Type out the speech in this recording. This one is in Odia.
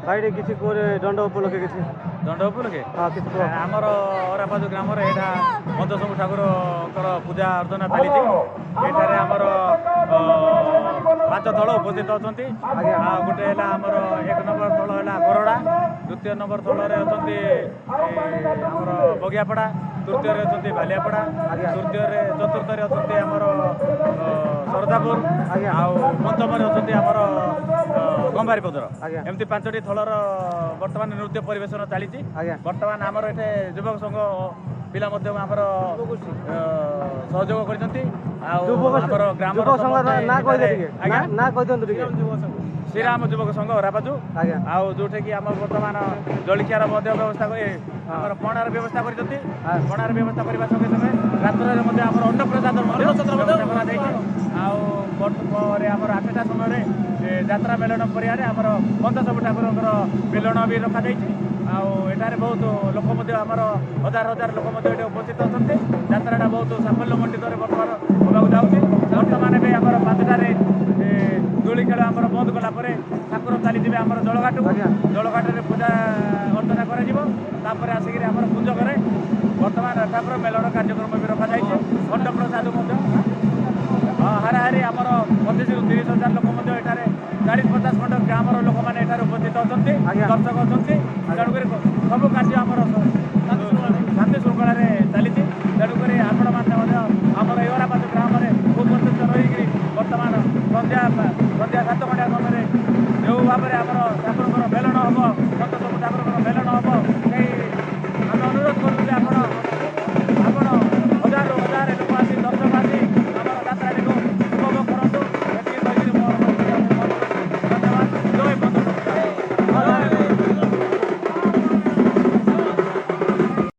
ଭାଇଟେ କିଛି କୋରେ ଦଣ୍ଡ ଉପଲକ୍ଷେ କିଛି ଦଣ୍ଡ ଉପଲକ୍ଷେ ହଁ କିଛି କୁହ। ଆମର ଅରାପାଜୁ ଗ୍ରାମରେ ଏଇଟା ପଞ୍ଚସବୁ ଠାକୁରଙ୍କର ପୂଜା ଅର୍ଚ୍ଚନା ଚାଲିଛି। ଏଠାରେ ଆମର 5 ଦଳ ଉପସ୍ଥିତ ଅଛନ୍ତି। ଆଉ ଗୋଟେ ହେଲା ଆମର 1 ନମ୍ବର ଦଳ ହେଲା ଗରଡ଼ା, ଦ୍ୱିତୀୟ ନମ୍ବର ଦଳରେ ଅଛନ୍ତି ଆମର ବଗିଆପଡ଼ା, ତୃତୀୟରେ ଅଛନ୍ତି ବାଲିଆପଡ଼ା, ଚତୁର୍ଥରେ ଅଛନ୍ତି ଆମର ସରଦାପୁର, ଆଉ ପଞ୍ଚମରେ ଅଛନ୍ତି ଆମର ଗମ୍ଭାରୀପଦର। ଏମିତି 5ଟି ଦଳର ବର୍ତ୍ତମାନ ନୃତ୍ୟ ପରିବେଷଣ ଚାଲିଛି। ବର୍ତ୍ତମାନ ଆମର ଏଠି ଯୁବକ ସଂଘ ପିଲା ମଧ୍ୟ ଆମର ସହଯୋଗ କରିଛନ୍ତି। ଆଉ ଆମର ଗ୍ରାମର ଶ୍ରୀରାମ ଯୁବକ ସଂଘ ଅରାପାଜୁ, ଆଉ ଯୋଉଠିକି ଆମର ବର୍ତ୍ତମାନ ଜଳଖିଆର ମଧ୍ୟ ବ୍ୟବସ୍ଥା କରି ଆମର ପଣାର ବ୍ୟବସ୍ଥା କରିଛନ୍ତି। ପଣାର ବ୍ୟବସ୍ଥା କରିବା ସଙ୍ଗେ ସଙ୍ଗେ ରାତ୍ରରେ ମଧ୍ୟ ଆମର ଅନ୍ନପ୍ରସାଦ ବ୍ୟବସ୍ଥା କରାଯାଇଛି। ଆଉ ପରେ ଆମର 8ଟା ସମୟରେ ଯାତ୍ରା ମେଳନ ପଡ଼ିଆରେ ଆମର ପଞ୍ଚସବୁ ଠାକୁରଙ୍କର ମିଲନ ବି ରଖାଯାଇଛି। ଆଉ ଏଠାରେ ବହୁତ ଲୋକ ମଧ୍ୟ ଆମର ହଜାର ଲୋକ ମଧ୍ୟ ଏଠି ଉପସ୍ଥିତ ଅଛନ୍ତି। ଯାତ୍ରାଟା ବହୁତ ସାଫଲ୍ୟମଣ୍ଡିତରେ ବର୍ତ୍ତମାନ ହେବାକୁ ଯାଉଛି। ବର୍ତ୍ତମାନ ଏବେ ଆମର 5ଟାରେ ଦୋଳି ଖେଳ ଆମର ବନ୍ଦ କଲା ପରେ ଠାକୁର ଚାଲିଯିବେ ଆମର ଜଳଘାଟକୁ। ଜଳଘାଟରେ ପୂଜା ଅର୍ଚ୍ଚନା କରାଯିବ। ତାପରେ ଆସିକିରି ଆମର କୁଞ୍ଜକରେ ବର୍ତ୍ତମାନ ଠାକୁର ମେଳନ କାର୍ଯ୍ୟକ୍ରମ ବି ରଖାଯାଇଛି। ଅନ୍ନପ୍ରସାଦ ମଧ୍ୟ ହାରାହାରି ଆମର 25ରୁ 30,000 ଲୋକ ମଧ୍ୟ ଏଠାରେ 40-50 ଖଣ୍ଡ ଗ୍ରାମର ଲୋକମାନେ ଏଠାରେ ଉପସ୍ଥିତ ଅଛନ୍ତି, ଦର୍ଶକ ଅଛନ୍ତି। ତେଣୁକରି ସବୁ କାର୍ଯ୍ୟ ଆମର ଶାନ୍ତି ଶୃଙ୍ଖଳାରେ ଚାଲିଛି। ତେଣୁକରି ଆପଣମାନେ ମଧ୍ୟ ଆମର ଏ ଅରାପାଜୁ ଗ୍ରାମରେ ଉପସ୍ଥିତ ରହିକରି ବର୍ତ୍ତମାନ ସନ୍ଧ୍ୟା 7 ଘଣ୍ଟା ସମୟରେ ଯେଉଁ ଭାବରେ ଆମର ଠାକୁରଙ୍କର ମେଳନ ହେବ